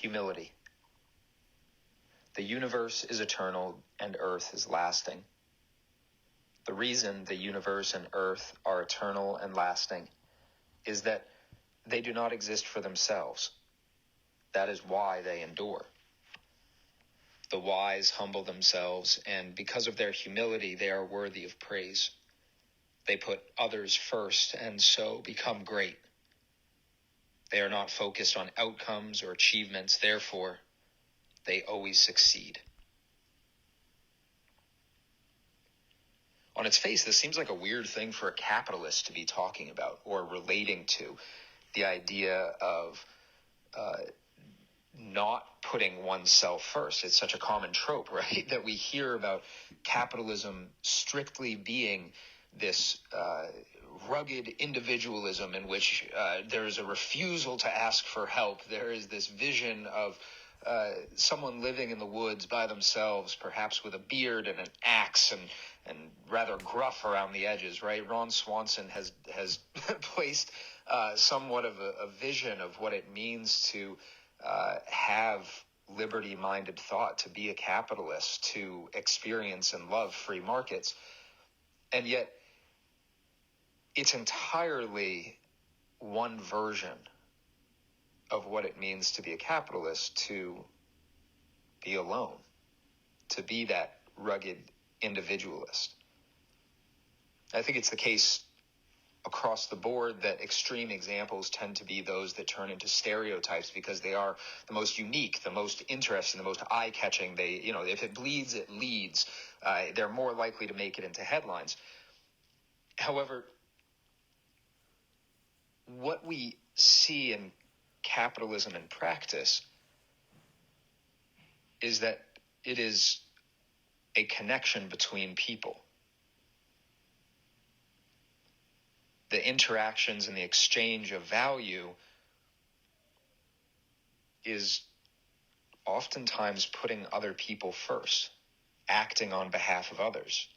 Humility. The universe is eternal and earth is lasting. The reason the universe and earth are eternal and lasting is that they do not exist for themselves. That is why they endure. The wise humble themselves, and because of their humility, they are worthy of praise. They put others first and so become great. They are not focused on outcomes or achievements, therefore, they always succeed. On its face, this seems like a weird thing for a capitalist to be talking about or relating to, the idea of not putting oneself first. It's such a common trope, right? That we hear about capitalism strictly being this rugged individualism in which there is a refusal to ask for help. There is this vision of someone living in the woods by themselves, perhaps with a beard and an axe and rather gruff around the edges, right? Ron Swanson has placed somewhat of a vision of what it means to have liberty-minded thought, to be a capitalist, to experience and love free markets. And yet, it's entirely one version of what it means to be a capitalist, to be alone, to be that rugged individualist. I think it's the case across the board that extreme examples tend to be those that turn into stereotypes because they are the most unique, the most interesting, the most eye-catching. They, if it bleeds, it leads. They're more likely to make it into headlines. However, what we see in capitalism in practice is that it is a connection between people. The interactions and the exchange of value is oftentimes putting other people first, acting on behalf of others.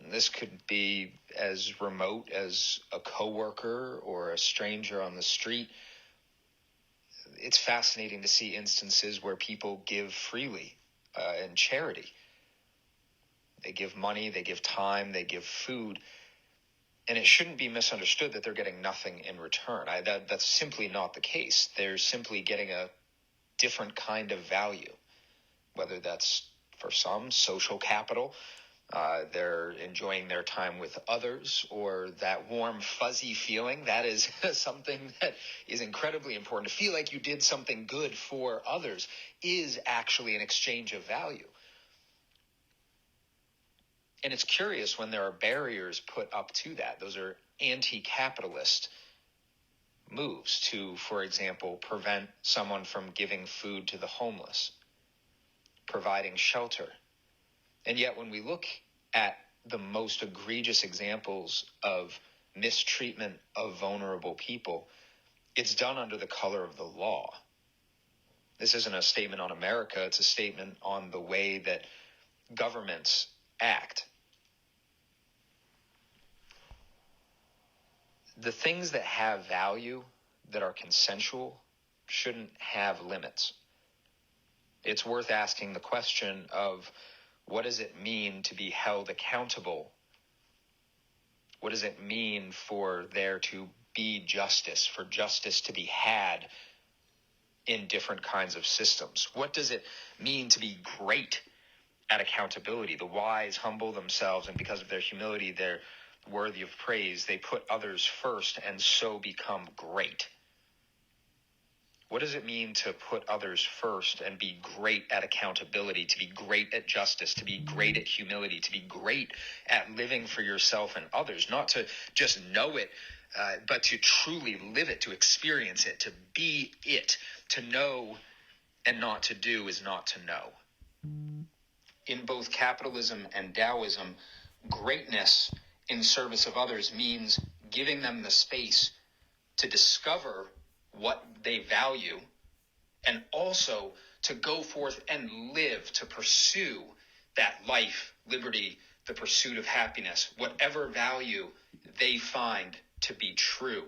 And this could be as remote as a coworker or a stranger on the street. It's fascinating to see instances where people give freely in charity. They give money, they give time, they give food. And it shouldn't be misunderstood that they're getting nothing in return. That's simply not the case. They're simply getting a different kind of value, whether that's for some social capital, they're enjoying their time with others, or that warm, fuzzy feeling. That is something that is incredibly important. To feel like you did something good for others is actually an exchange of value. And it's curious when there are barriers put up to that. Those are anti-capitalist moves to, for example, prevent someone from giving food to the homeless, providing shelter. And yet when we look at the most egregious examples of mistreatment of vulnerable people, it's done under the color of the law. This isn't a statement on America, it's a statement on the way that governments act. The things that have value, that are consensual, shouldn't have limits. It's worth asking the question of, what does it mean to be held accountable? What does it mean for there to be justice, for justice to be had in different kinds of systems? What does it mean to be great at accountability? The wise humble themselves, and because of their humility, they're worthy of praise. They put others first and so become great. What does it mean to put others first and be great at accountability, to be great at justice, to be great at humility, to be great at living for yourself and others? Not to just know it, but to truly live it, to experience it, to be it. To know and not to do is not to know. In both capitalism and Taoism, greatness in service of others means giving them the space to discover what they value, and also to go forth and live, to pursue that life, liberty, the pursuit of happiness, whatever value they find to be true.